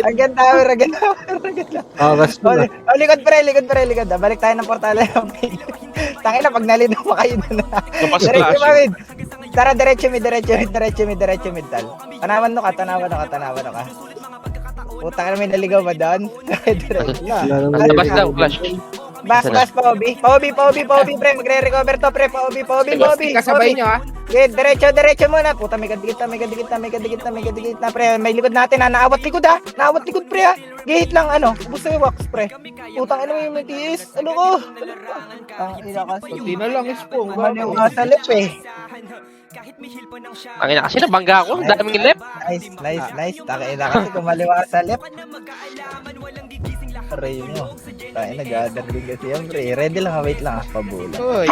Hanggang tower. Rest mo na. Likod pre. Balik tayo ng portal. Tangin na, pag nalito pa kayo doon. Diretso mid. Tara, diretso mid tal. Tanawan ka. Puta ka namin naligaw ba doon? Diretso na. Labas daw, flash. Bas, Paubi, pre, magre-recover to, pre, Paubi. Kasabay nyo ah. Okay, diretso muna. Puta, may kadikit na, pre. May likod natin, ha. Naawat likod, pre, ha. Gate lang, busto yung wax, pre. Putang ina mo yung matiis. Ano ko? Ang ina kasi. Hindi na lang ispong. Ano yung kasalip, eh. Ang ina kasi nabangga ako. Daming left. Nice. Ina kasi kumaliwa sa left. Aray mo. Tayo nag-gather din kasi yan, pre. Ready lang, wait lang, pabula. Uy,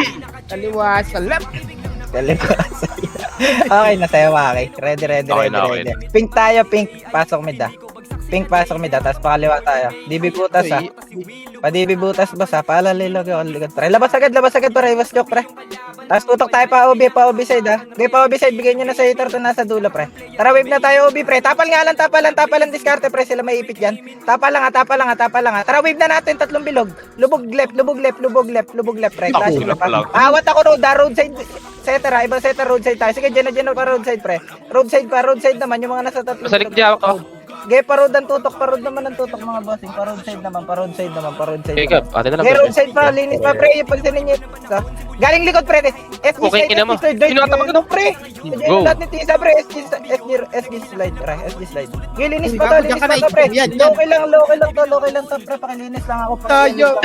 kaliwa sa left. Kaliwa sa Okay na sa'yo, Maki. Ready. Okay na. Pink tayo, pink. Pasok mid ah. Pink pasok mid ah. Tapos pakaliwa tayo. DB butas ah. Pa-DB butas boss ah. Paalalilog yung likod pre. Labas agad pre. Iwas joke pre. Tapos tutok tayo pa OB side ah. Okay, pa OB side. Bigyan nyo na sa hater to nasa dulo pre. Tara wave na tayo OB pre. Tapal lang diskarte pre. Sila may ipit dyan. Tapal lang ah. Tara wave na natin. Tatlong bilog. Lubog left pre. Clash Nakulap pa. lang. Awat ako roadside. Setter ah. Ibang setter roadside tayo. Sige, dyan pa roadside pre. Roadside naman. Yung mga nasa tatlong Sa likod niya ako. Gay, parod naman ang tutok mga bossing. Paroadside naman. Okay, Gab. Ate na lang. Gay, roadside pa, linis pa, pre. Yung pagsanin niyo. Galing likod, pre. SG Okay, slide, ina mo. SG slide. Sinatapag Ano, pre? Go. Lahat ni Tisa, pre. SG slide, pre. SG slide. Gay, linis pa to, Diyan ka na, pre. yan. Low-key lang to, pre. Pakilinis lang ako. Tayo.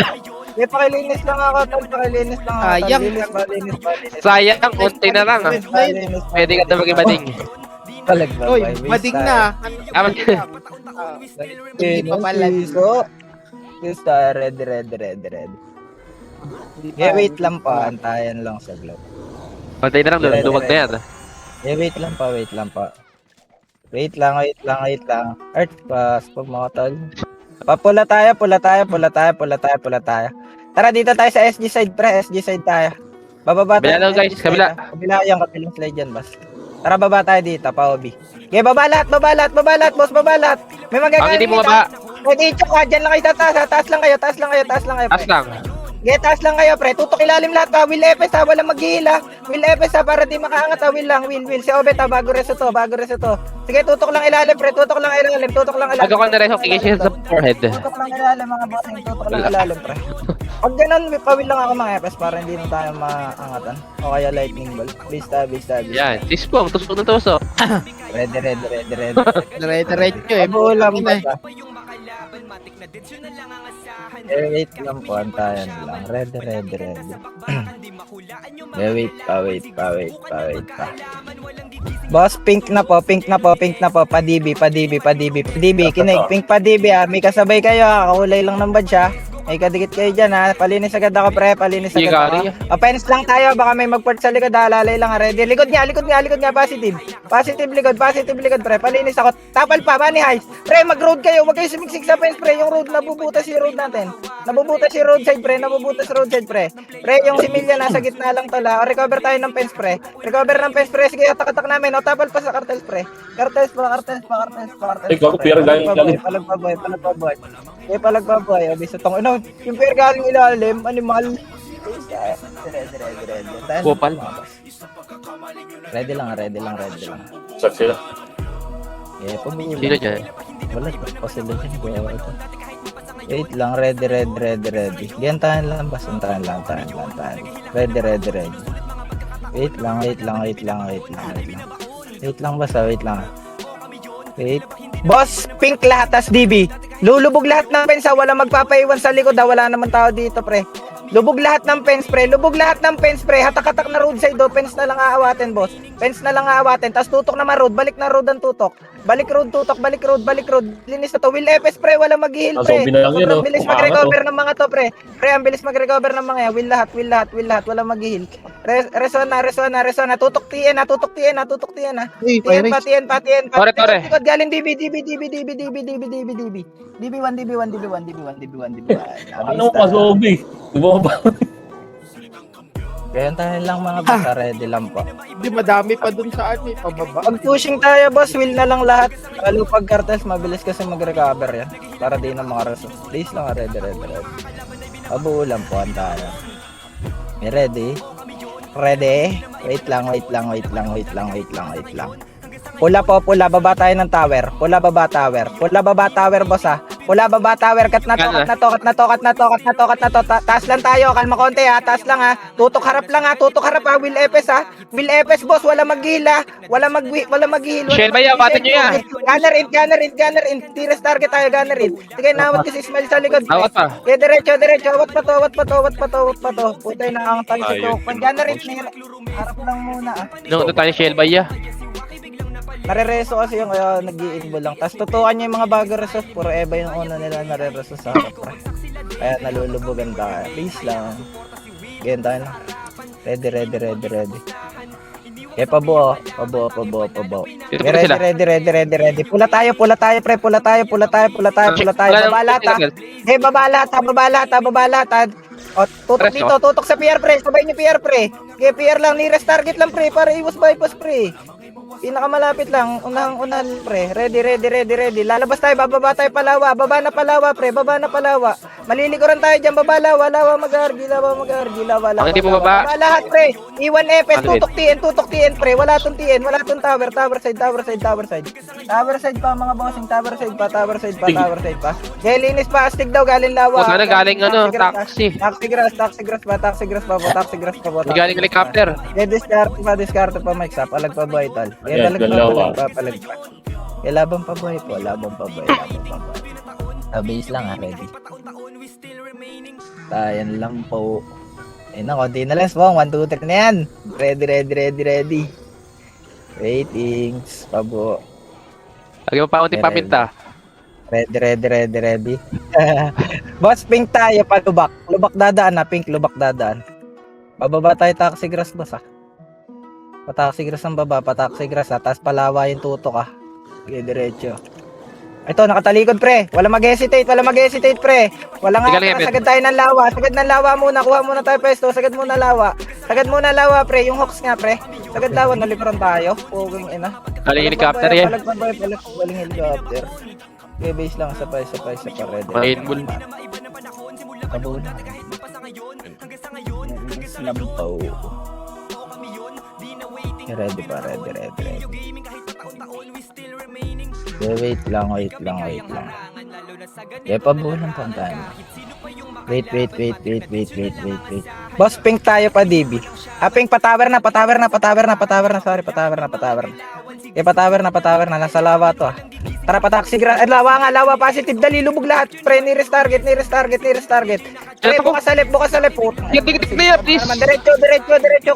Gay, pakilinis lang ako, tol. Pakilinis lang ako. tol. Sayang. Linis pa. Sayang, konti na lang ah. Linis pa. Pwede ka na maging bading. Uy, mading na. Hindi pa pala. Gusto, ready. Wait lang pa, antayan lang sa globe. Konti na lang, luwag na yan. Wait lang pa. Wait lang. Earth pass, pag mga tol. Pula tayo. Tara, dito tayo sa SG side, pre. SG side tayo. Bababa tayo. Kabila lang, guys, kabila. Kabila yung kapilang slide dyan, boss. Tara, baba tayo dito, pa-OB. Okay, baba lahat, boss, baba lahat. May Ang magagaling hindi mo ba? Pwede i-choke ka, dyan lang kayo sa taas, ha. Taas lang kayo, pre. As lang. Okay, taas lang kayo, pre. Tutok ilalim lahat, ha. Will Epes, ha. Walang mag-heal, ha. Will Epes, ha. Para di makaangat, ha. Will. Si Obet, ha. Bago reso to. Sige, tutok lang ilalim, pre. Tutok lang ilalim. Bago ka na rin, okay siya sa forehead. Tutok lang ilalim, mga bossing. Tutok lang ilalim, pre. Pag ganun, may pawil lang ako mga Epes para hindi na tayo maangatan. O kaya lightning ball. Bista. Yan, tispong, tusok na tusok. Ready. Dire-diretso eh. Buo lang ba? yung makalaban, matik na dead, yun na lang ang asahan. Wait lang po, antayan lang. Ready. Wait pa. Boss, pink na po. Pa-DB. Kinig, pink pa-DB ah. May kasabay kayo ah. Kakulay lang ng badge ah. May kadikit kayo dyan ha. Palinis agad ako pre. Offense lang tayo. Baka may mag-port sa likod ha. Lalay lang ha. Ready. Likod niya. Positive likod pre. Palinis ako. Tapal pa. Money heist. Pre, mag-road kayo. Huwag kayo sumiksik sa fence pre. Yung road, nabubutas yung road natin. Nabubutas roadside pre. Pre, yung similya nasa gitna lang tala. O, recover tayo ng fence pre. Sige, atak namin. O, tapal pa sa cartels pre. Cartels pa. Ay, gago, pero galing. Palagpaboy. Okay, palagpaboy. O, bisa tong, yung pair galing ilalim, animal. Ready. Kupal. Ready lang. Sak sila. Eh, pabili. Sino dyan? Wala pa sila dyan. Wait lang, ready. Diyantahan lang, basuntahan lang. Ready. Wait lang. Boss, pink lahat, tas DB. Lulubog lahat ng pensa, wala magpapaiwan sa likod, wala naman tao dito, pre. Lubog lahat ng fence, pre. Hatak-hatak na roadside, fence na lang aawatin, boss. Tas tutok naman road, balik na road ang tutok. Balik road. Linis na to. Will Epes, pre, wala mag-heal, pre. Zombie na lang yun, Sobrang bilis mag-recover ng mga to, pre. Ang bilis mag-recover ng mga yan. Will lahat, wala mag-heal. Resona. Tutok TN, ha. TN pa. Tore. Likod, galing DB. DB1. Ano ka, zombie? Di ba ba? Kaya tayo lang mga boss, ready lang po. Hindi, madami pa dun sa pababa. Pag pushing tayo, boss, will na lang lahat. Lalo pag cartels, mabilis kasi mag-recover yan. Para di na mga raso. Please lang, ready. Pabuo lang po, antahan. Ready? Wait lang. Pula, baba tayo ng tower. Pula, baba tower, boss ha. Cut na to. Taas lang tayo, kalma konti ha. Taas lang ha. Tutok harap ha. Will Epes ha. Boss, wala mag-heal ha. Wala mag-heal. Shell ba yan? Batin nyo yan. Gunner in. Tiras target tayo, gunner in. Sige, nawat kasi Ismail sa likod. Awat pa. Okay, diretso. Awat pa to. Putay na ang tangin sa to. Pag gunner in, harap lang muna ah. No, ito tayo shell ba ya? Narereso kasi yung kaya nag-i-inbo lang. Tapos tutukan niya yung mga bago resos. Puro Eva yung una nila narereso sa harap. Kaya nalulubugan tayo. Please lang. Ganyan tayo lang. Ready. Okay, pabuo. Dito pa sila. Ready. Pula tayo, pre. Pula tayo. Babalatan. O, tutok dito, tutok sa PR, pre. Sabay niyo PR, pre. Okay, PR lang. Nearest target lang, pre. Para iwas bypass, pre. Pinakamalapit lang. Unahan, pre. Ready. Lalabas tayo, bababa tayo palawa. Baba na palawa. Malilikuran tayo dyan, baba lawa. Mag-argi. Ang hindi mo baba. Baba lahat, pre. Iwan FS, tutok TN, pre. Wala tong TN, wala tong tower side. Tower side pa, mga bossing. Tower side pa. Kaya linis pa, astig daw, galing lawa. Sana galing taxi. Taxi grass pa. May galing helicopter. Kaya discard pa, Mike Sap. Alag pa, vital. Ayan, galaw, Palag pa. Kaya labang pa, boy po. Base lang, ready. Tayan lang po. Konti na lang, Spong. 1, 2, 3 na yan. Ready. Waitings. Pabo. Lagyan mo pa unti paminta. Ready. Boss, pink tayo pa, lubak. Lubak dadaan na, pink, lubak dadaan. Bababa tayo taxi grass, boss, Pataxi grass ang baba, tapos palawa yung tutok, Okay, diretso. Ito, nakatalikod, pre. Wala mag-hesitate, pre. Wala nga, sagad tayo ng lawa. Muna, kuha muna tayo pesto. Sagad muna lawa, pre. Yung hawks nga, pre. Sagad lawa, naliparan tayo. Puging ina. Galing helicopter yan. Galing helicopter. Okay, base lang, sapay, ready. Rainbow. Kabul. Lampaw. Ready. Wait lang. Kaya pabulan pa tayo. Wait. Boss, pink tayo pa, DB. Pink, patawer na. Sorry, patawer na. Eh, patawer na. Nasa lawa to, Tara, pataxi grass. Lawa positive. Dali, lubog lahat. Pre, nearest target. Pre, bukas sa left. Tig na yan, please. Diretso.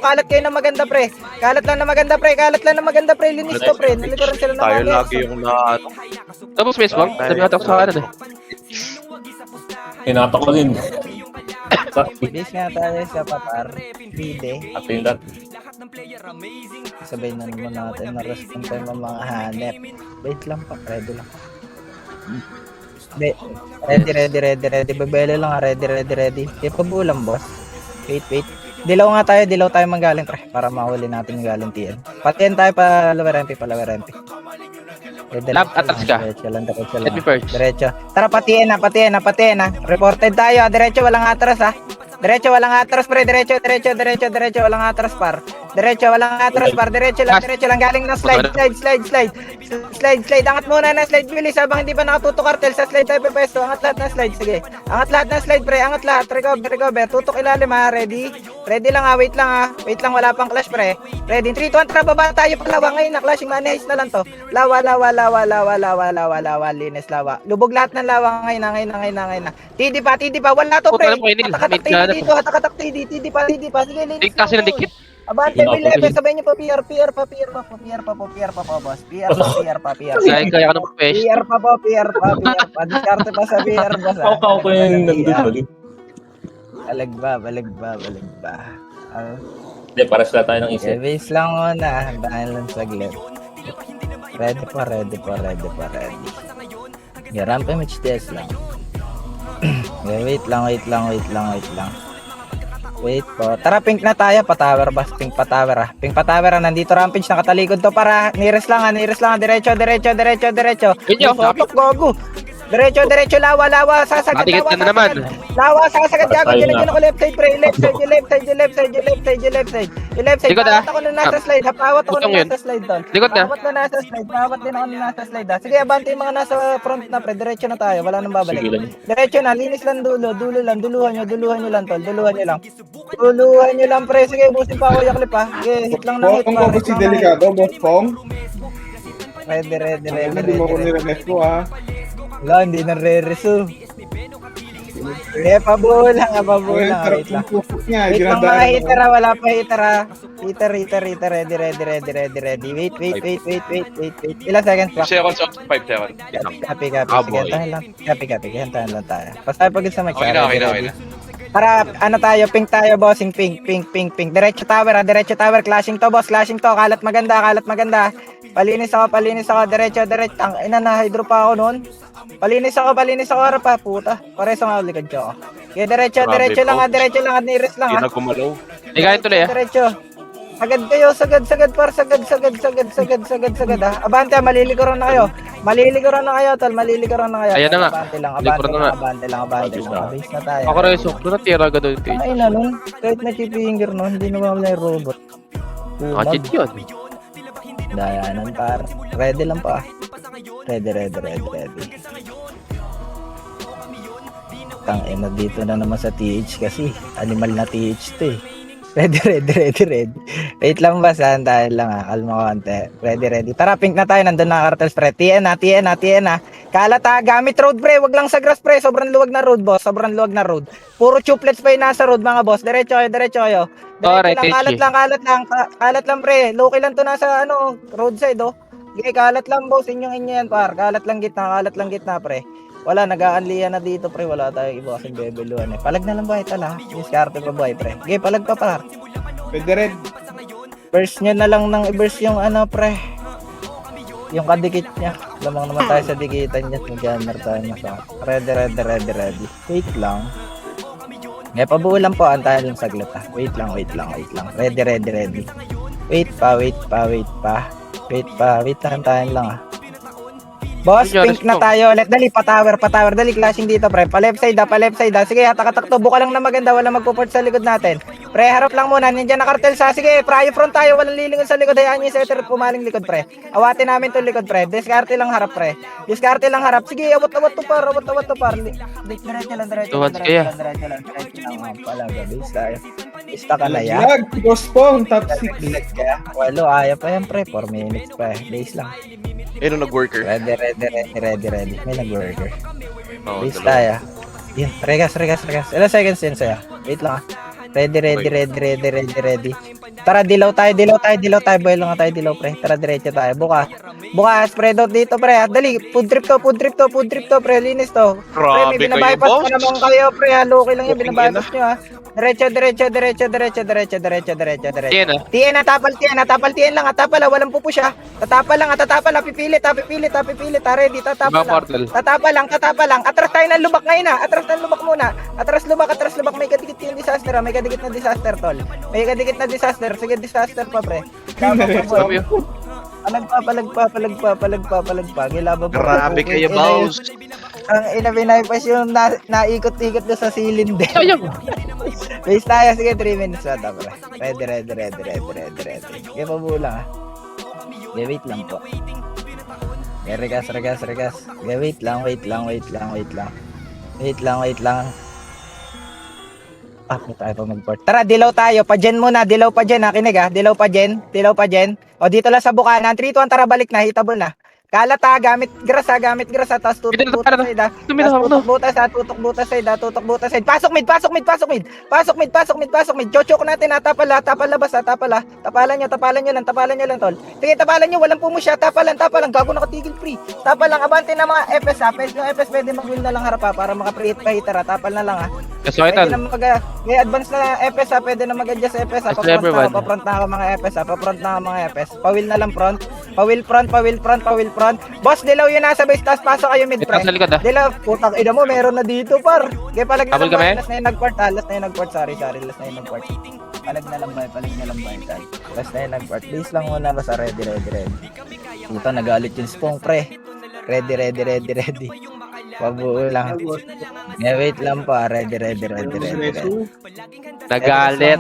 Kalat kayo na maganda, pre. Kalat lang na maganda, pre. Linis to, pre. Nalikuran sila na Tayo mga lagi yung na... Tapos may swang. Sabi natin sa kanan Hinatak ko din. Base nga tayo sa papar. Pide. Atin lang. Sabay na naman natin na respond tayo ng mga hanep. Wait lang pa, ready lang. Ready. Babele lang, ready. Di pa bulang, boss. Wait. Dilaw tayo manggaling, pre. Para mahuli natin yung galing TN. Patiyan tayo pa lower MP. Lab, atras ka. Diretso lang. Let me first. Diretso. Tara, patiyan na. Reported tayo, diretso, walang atras, Diretso, walang atras, pre. Diretso. Walang atras, par. Diretso lang. Galing ng slide. Angat muna na slide, bilis. Habang hindi pa nakatutok cartel, sa slide tayo pepesto. Angat lahat ng slide, sige. Angat lahat ng slide, pre. Recover. Tutok ilalim, Ready? Ready lang, Wait lang, wala pang clash, pre. Ready? 3, 2, 1, tara, baba tayo. Palawa ngayon na, clashing manage na lang to. Lawa. Linis, lawa. Lubog lahat ng lawa ngayon na. TD pa. Wala to, pre. Takatak TD pa. Sige, linis. Tig kasi ng dikit. Abante, Bilepe, sabay niyo pa, PR pa, boss. PR pa. Kaya ka ng push. PR pa. Diskarte pa sa PR, boss. Kaukaw ko yung nandun. Balag ba? Hindi, pares na tayo ng isip. Base lang muna. Dahil lang saglit. Ready pa. Ramp image test lang. Wait lang. Wait po. Tara, pink na tayo. Patower, boss. Pink patower. Nandito rampage. Nakatalikod to para nearest lang. Diretso. Inyo, Sotok, gogo. Diretso, lawa. Sasagad, Matikit ka na naman. Lawa, sasagad. Gago, Tayo dyan ako left side, pre. Left side. Likod, Pawat ako na nasa slide. Pawat ako Butong na yun. nasa slide doon. Likod na. Pawat din ako na nasa slide. Sige, abante yung mga nasa front na, pre. Diretso na tayo. Wala nang babalik. Sige lang. Diretso na, linis lang dulo lang. Duluhan nyo lang, tol. Duluhan nyo lang, pre. Sige, ubusin pa ako yung clip, ha. Sige, hit lang na hit, Pong, si Delikado, boss Pong. Ready. Hindi mo ko niremes ko, ha. Wala, hindi na re-resume. Pabulang. Wait lang. Wait lang, mga hitter, wala pa hitter, Hitter, ready. Wait. Ilang seconds pa? 5 seconds. 5 seconds. Copy. Ah, Sige, boy. hintahan lang. Copy. Hintahan lang tayo. Basta pag sa match. Okay na. Para ano tayo, pink tayo, bossing, pink. Diretso tower, clashing to, boss, clashing to. Kalat maganda. Palinis ako, diretso. Ang ina na, hydro pa ako noon. Palinis ako, harap pa, puta. Pareso nga likod ko. Okay, diretso lang, at nearest lang, Hindi na gumalaw. Ligayin tuloy ah. Diretso. Sagad kayo, sagad, ah. Abante, maliliguran na kayo, tol, Ayan na nga. Abante Liguran na nga. abante lang. Base na tayo. Ako rin, so, natira ka doon. Ay na nun, kahit na chip finger nun, hindi naman wala yung robot. Nakachit yun. Dayanan par. Ready lang pa. Ready. Tangina dito na naman sa TH kasi. Animal na TH to eh. Ready. Wait lang ba, saan tayo lang kalma konti. Ready. Tara, pink na tayo, nandun na cartels pre. TN na. Kalat gamit road pre, wag lang sa grass pre. Sobrang luwag na road, boss. Puro chuplets pa yung nasa road, mga boss. Diretso kayo. Alright, Kalat lang pre. Low lang to nasa roadside oh. Okay, kalat lang boss, inyo yan par. Kalat lang gitna pre. Wala, nag-aanlihan na dito pre. Wala tayong iba kasing bebeluan eh. Palag na lang ba ito la? Diskarte pa ba pre? Okay, palag pa par. Pwede red. Burst nyo na lang ng i-burst yung pre. Yung kadikit niya. Lamang naman tayo sa dikitan niya. Mag-jammer tayo na sa. Ready. Wait lang. Ngayon pabuo lang po. Antahan lang saglit ha. Wait lang. Ready. Wait pa. Antahan lang ha. Boss, pink na tayo. Dali, pa-tower. Dali, clashing dito, pre. Pa-left side. Sige, hatak-hatak to. Buka lang na maganda. Wala magpo-port sa likod natin. Pre, harap lang muna. Nandiyan na cartel sa. Sige, prayo front tayo. Walang lilingon sa likod. Hayaan nyo yung setter pumaling likod, pre. Awatin namin to likod, pre. Diskarte lang harap, pre. Sige, awat to par. Diretso lang. Palaga, base tayo. Ista ka na yan. Lag, boss pong, top 6. Bilag ka. Walo, ayaw pa yan, pre. 4 minutes pa eh. Base lang. Ayun nag-worker. Ready. May nag-worker. Oo, Base dalawa. tayo. Yan, regas. Ilang seconds yun sa'yo? Wait lang ah. Ready. Tara, dilaw tayo. Boy lang tayo, dilaw pre. Tara, diretso tayo. Buka, spread out dito pre. Dali, food trip to pre. Linis to. Pre, may Grabe kayo, binabypass boss. pa naman kayo pre. Luki lang yung Okay, binabypass nyo ha. Diretso. Yan ah. TN tapal TN lang, tapal walang pupush ha. Tatapal lang, pipilit, ready, tatapal Ibang portal. lang. Atras tayo ng lubak ngayon ha. Atras muna. Atras lubak, may kadikit yung disaster ha. May kadikit na disaster tol. Sige, disaster pa pre. Sabi yun. Palag pa. Gilaba pa. Grabe kayo, boss. Ang inabinaypas yung naikot-ikot doon sa cylinder. Ayun. Base tayo, sige 3 minutes pa pre. Ready. Sige, pabulang ha. Okay, wait lang po. Okay, regas. Okay, wait lang. May tayo pa mag-port. Tara, dilaw tayo. Pa-gen muna. Dilaw pa dyan ha. Kinig ha. Dilaw pa dyan. O, dito lang sa bukanan. 3-2, tara, balik na. Hitable na. Kalat ha. Gamit gras ha. Tapos tutok butas side ha. Tutok butas side. Pasok mid. Chochok natin ha. Tapal labas ha. Tapalan nyo lang tol. Sige, tapalan nyo. Walang pumus siya. Tapalan. Gago nakatigil free. Tapalan. Abante na mga FS ha. Yung FS pwede mag-win na lang harap ha. Para maka-pre-hit pa hitter ha. Tapal na lang ha. Yes, okay, Pwede tal. na may advance na FS ha, pwede na mag-adjust FS ha. Yes, everyone. Papront na ako mga FS ha. Pawil na lang front. Pawil front. Boss, dilaw yun nasa base, taas pasok kayo mid pre. Sa likod ah. Dilaw, putang ina mo, meron na dito par. Kaya palag na Habol lang kami? ba? Last na yung nagport ha. Sorry. Palag na lang ba? Tal. Last na yung nagport. Base lang muna ba sa ready. Puta, nagalit yung spong pre. Ready. Pabuo lang. Wait lang pa. Ready. Nagalit.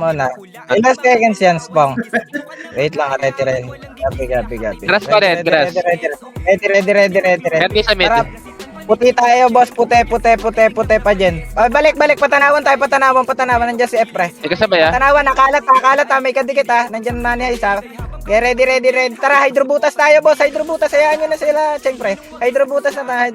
Ilang seconds yan, Spong? Wait lang, ready. Copy. Grass pa rin, grass. Ready. Ready sa mid. Tara, puti tayo, boss. Puti pa dyan. Balik. Patanawan tayo. Nandiyan si Efre. May kasabay ah. Patanawan, nakalat ha. May kadikit ha. Nandiyan na niya isa. Okay, ready. Tara, hydrobutas tayo, boss. Hydrobutas, hayaan nyo na sila. Siyempre, hydrobutas na tayo,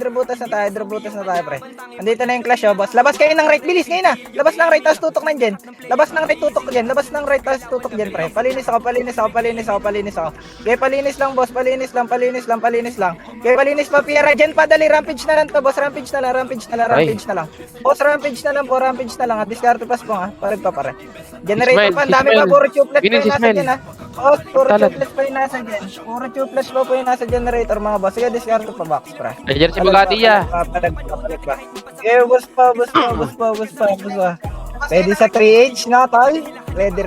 pre. Andito na yung clash, oh, boss. Labas kayo ng right, bilis ngayon na. Labas ng right, tapos tutok ng dyan. Labas ng right, tutok dyan. Labas ng right, tapos tutok dyan, pre. Palinis ako. Okay, palinis lang, boss. Palinis lang. Okay, palinis pa, Piera. Dyan pa, dali. Rampage na lang to, boss. Rampage na lang. Boss, rampage na lang. At discard pass po, ha. Pared pa, pare. Generator pa, ang dami pa. Puro tubeless pa yung nasa dyan, ha. Oh, puro tubeless pa yung nasa dyan. Puro tubeless pa po yung nasa generator, mga boss. Sige, discard pa, box, pre. Nandiyan si Bugatti ya. Palag pa. Okay, boss pa. Ready sa 3H na, tol? Ready.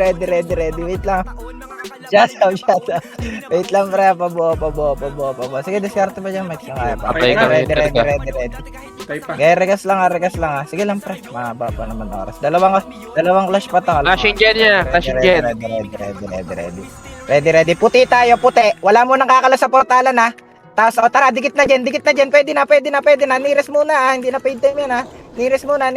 Wait lang. Shut up. Wait lang, pre. Pabuo. Sige, discard pa dyan, Mike. Okay, Ready. Tay pa. Okay, regas lang, ha. Sige lang, pre. Mahaba pa naman ang oras. Dalawang clash pa to. Clashing gen niya. Clashing gen. Ready. Puti tayo, puti. Wala mo nang kakala sa portalan, ha. Tapos, tara, dikit na dyan. Pwede na. Nearest muna, ha. Hindi na paid time yan, ha. Nearest muna.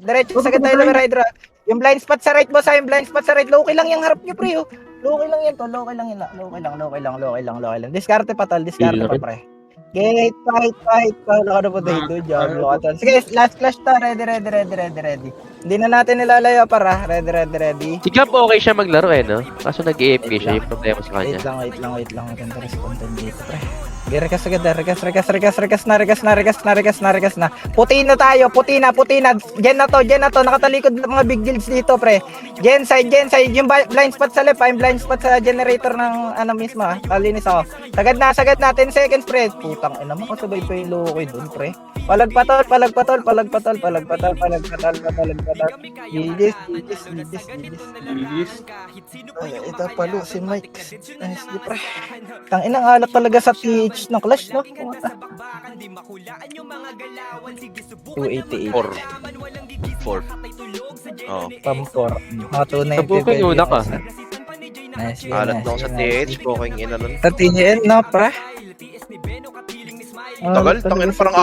Diretso, sagad tayo ng rider, ha. Yung blind spot sa right, boss, ha. Yung blind spot sa right. Low-key lang yung harap nyo, pre, oh. Low-key lang yan, to. Low-key lang. Diskarte pa, tol. Pre. Okay, hit pa. Wala ka na po dito, Diablo ka, tol. Sige, last clash to. Ready. Hindi na natin nilalayo, para. Ready. Si Club okay siya maglaro eh, no? Kaso nag-AFK siya, yung problema sa kanya. Wait lang. Maganda responde dito, pre. Rekas na. Puti na. Gen na to. Nakatalikod ng mga big deals dito, pre. Gen side. Yung blind spot sa left, yung blind spot sa generator ng ano mismo, ha. Kalinis ako. Sagad na. 10 seconds, pre. Putang ina mo, kasabay pa yung loko doon, pre. Palagpatol. Gigis. Ay, ito palo si Mike. Nice, di, pre. Tang inang alat talaga sa TH ng clash, no? 288. 4. Oh. Pampor. Mga 290. Nabuking una ka. Nice. Alat lang sa TH, booking ina nun. Sa TN, no, pre? Tagal, tangin parang